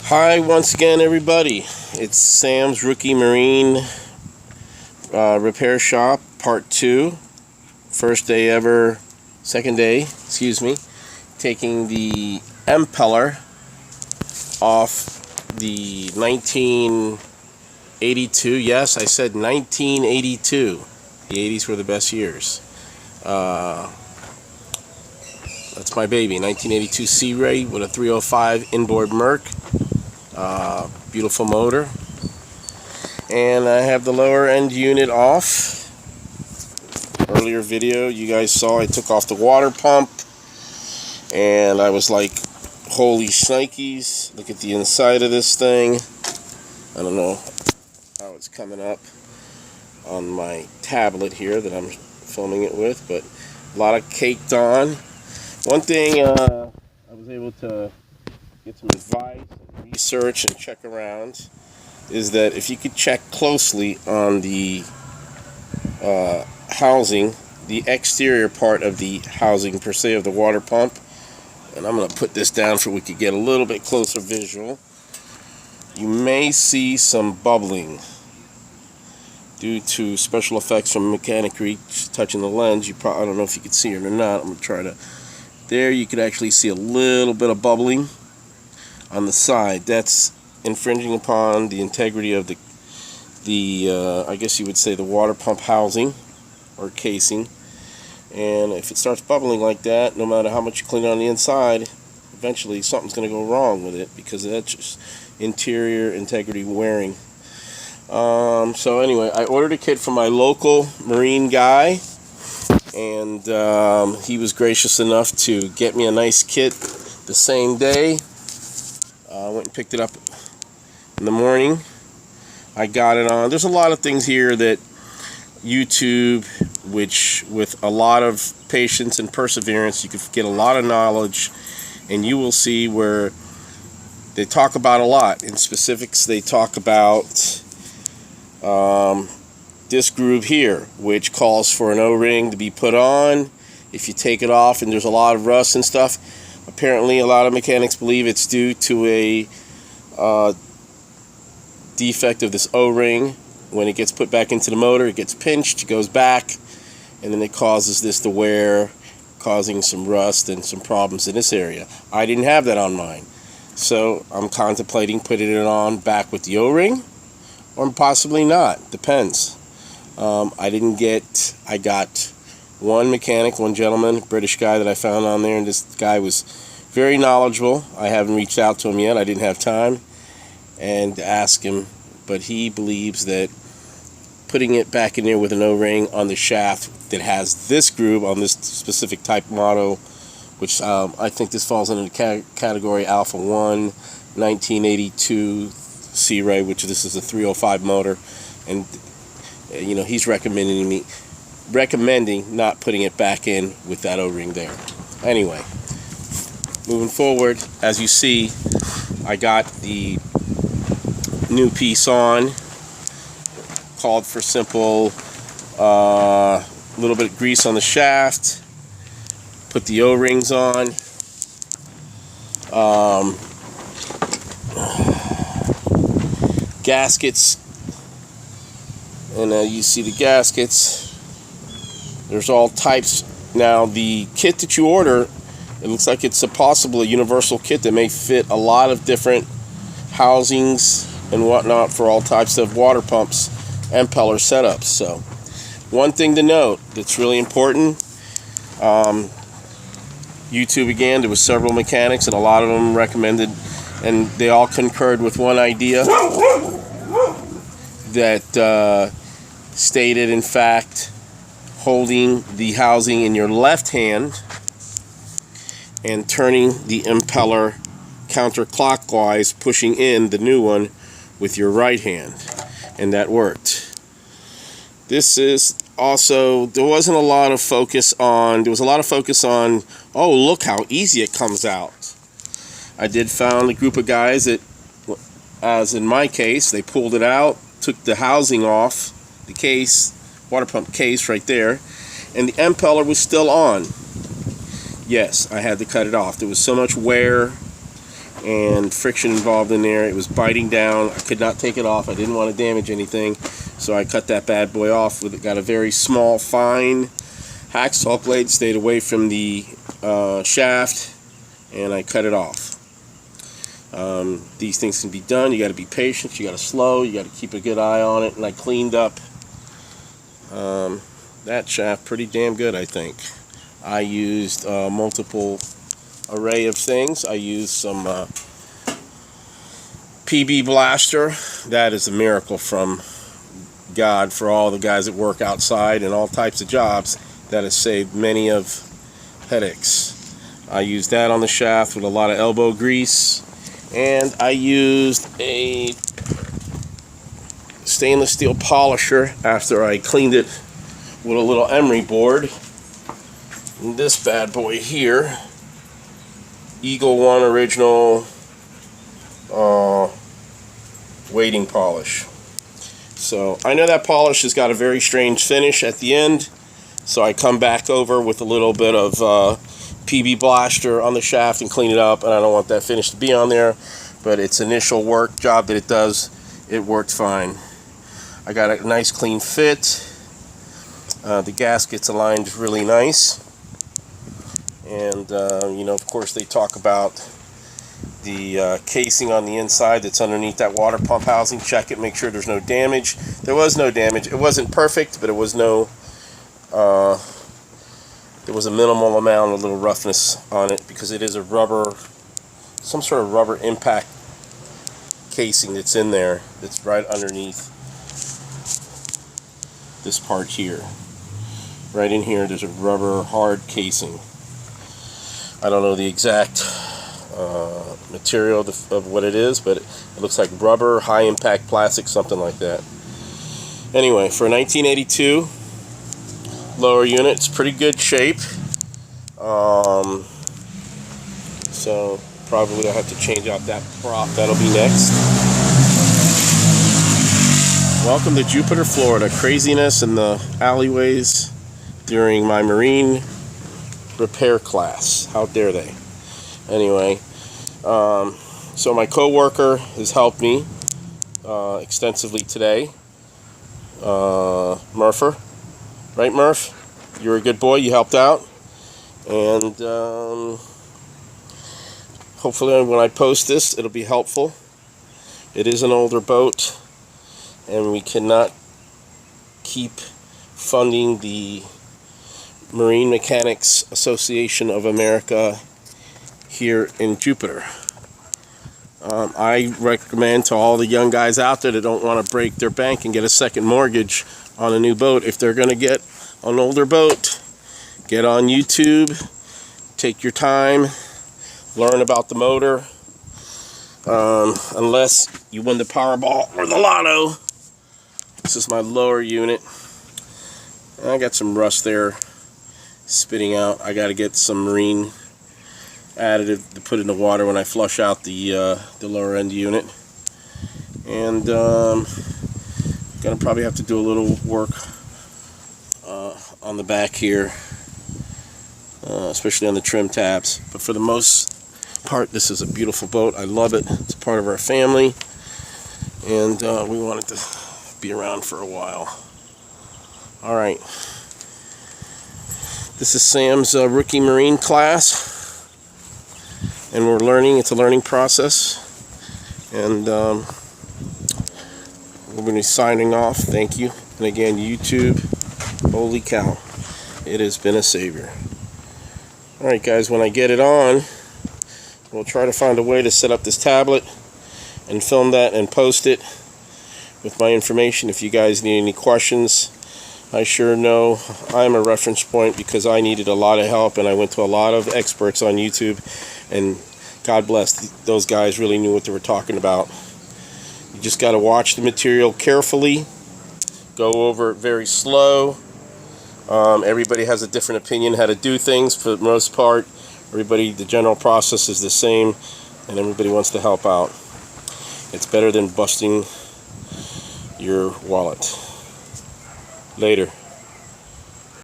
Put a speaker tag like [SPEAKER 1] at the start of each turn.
[SPEAKER 1] Hi once again, everybody. It's Sam's Rookie Marine Repair Shop Part 2. First day ever, second day, excuse me. Taking the empeller off the 1982. Yes, I said 1982. The 80s were the best years. That's my baby, 82searay with a 305 inboard Merc. Beautiful motor. And I have the lower end unit off. Earlier video you guys saw I took off the water pump and I was like, holy shnikes, look at the inside of this thing. I don't know how it's coming up on my tablet here that I'm filming it with, but a lot of caked on. One thing I was able to get some advice, research, and check around is that if you could check closely on the housing, the exterior part of the housing per se of the water pump, and I'm going to put this down so we could get a little bit closer visual, you may see some bubbling due to special effects from mechanicry touching the lens. I don't know if you can see it or not. I'm going to try to. There you could actually see a little bit of bubbling on the side. That's infringing upon the integrity of the I guess you would say the water pump housing or casing. And if it starts bubbling like that, no matter how much you clean on the inside, eventually something's going to go wrong with it because that's just interior integrity wearing. So anyway, I ordered a kit from my local marine guy, and he was gracious enough to get me a nice kit the same day. I went and picked it up in the morning. I got it on. There's a lot of things here that YouTube, which with a lot of patience and perseverance, you could get a lot of knowledge, and you will see where they talk about a lot. In specifics, they talk about this groove here, which calls for an O-ring to be put on. If you take it off and there's a lot of rust and stuff, apparently a lot of mechanics believe it's due to a defect of this O-ring. When it gets put back into the motor, it gets pinched, it goes back, and then it causes this to wear, causing some rust and some problems in this area. I didn't have that on mine, so I'm contemplating putting it on back with the O-ring, or possibly not, depends. I got one mechanic, one gentleman, British guy that I found on there, and this guy was very knowledgeable. I haven't reached out to him yet, I didn't have time and ask him, but he believes that putting it back in there with an O-ring on the shaft that has this groove on this specific type model, which I think this falls under the category Alpha 1 1982searay, which this is a 305 motor, and you know, he's recommending not putting it back in with that O-ring there. Anyway, moving forward, as you see, I got the new piece on. Called for simple little bit of grease on the shaft, put the O-rings on, gaskets, and you see the gaskets. There's all types. Now the kit that you order, it looks like it's a possible universal kit that may fit a lot of different housings and whatnot for all types of water pumps, empeller setups. So one thing to note that's really important, YouTube again, there was several mechanics and a lot of them recommended, and they all concurred with one idea that stated, in fact, holding the housing in your left hand and turning the impeller counterclockwise, pushing in the new one with your right hand, and that worked. This is also, there was a lot of focus on, oh, look how easy it comes out. I did found a group of guys that, as in my case, they pulled it out, took the housing off, the case, water pump case right there, and the empeller was still on. Yes, I had to cut it off. There was so much wear and friction involved in there. It was biting down. I could not take it off. I didn't want to damage anything, so I cut that bad boy off. With it, got a very small, fine hacksaw blade, stayed away from the shaft, and I cut it off. These things can be done. You got to be patient. You got to slow. You got to keep a good eye on it. And I cleaned up that shaft pretty damn good, I think. I used multiple array of things. I used some PB blaster. That is a miracle from God for all the guys that work outside and all types of jobs. That has saved many of headaches. I used that on the shaft with a lot of elbow grease, and I used a stainless steel polisher after I cleaned it with a little emery board. And this bad boy here, Eagle One original weighting polish. So I know that polish has got a very strange finish at the end, so I come back over with a little bit of PB blaster on the shaft and clean it up, and I don't want that finish to be on there, but its initial work job that it does, it worked fine. I got a nice clean fit. The gasket's aligned really nice, and you know, of course they talk about the casing on the inside that's underneath that water pump housing. Check it, make sure there's no damage. There was no damage. It wasn't perfect, but it was no there was a minimal amount of little roughness on it, because it is a rubber, some sort of rubber impact casing that's in there, that's right underneath this part here. Right in here there's a rubber hard casing. I don't know the exact material of what it is, but it looks like rubber, high impact plastic, something like that. Anyway, for 1982 lower unit, it's pretty good shape. So probably I'll have to change out that prop. That'll be next. Welcome to Jupiter, Florida. Craziness in the alleyways during my marine repair class. How dare they? Anyway, so my co-worker has helped me extensively today. Murpher. Right, Murph? You're a good boy. You helped out. And hopefully when I post this, it'll be helpful. It is an older boat, and we cannot keep funding the Marine Mechanics Association of America here in Jupiter. I recommend to all the young guys out there that don't want to break their bank and get a second mortgage on a new boat, if they're going to get an older boat, get on YouTube, take your time, learn about the motor. Unless you win the Powerball or the Lotto. This is my lower unit. I got some rust there spitting out. I got to get some marine additive to put in the water when I flush out the lower end unit. And gonna probably have to do a little work on the back here, especially on the trim tabs. But for the most part, this is a beautiful boat. I love it. It's part of our family, and we want it to be around for a while. All right, this is Sam's rookie marine class, and we're learning. It's a learning process, and we're going to be signing off. Thank you. And again, YouTube, holy cow, it has been a savior. All right, guys, when I get it on, we'll try to find a way to set up this tablet and film that and post it with my information. If you guys need any questions, I sure know I'm a reference point, because I needed a lot of help, and I went to a lot of experts on YouTube, and God bless, those guys really knew what they were talking about. You just got to watch the material carefully, go over it very slow. Everybody has a different opinion how to do things. For the most part, everybody, the general process is the same, and everybody wants to help out. It's better than busting your wallet. Later.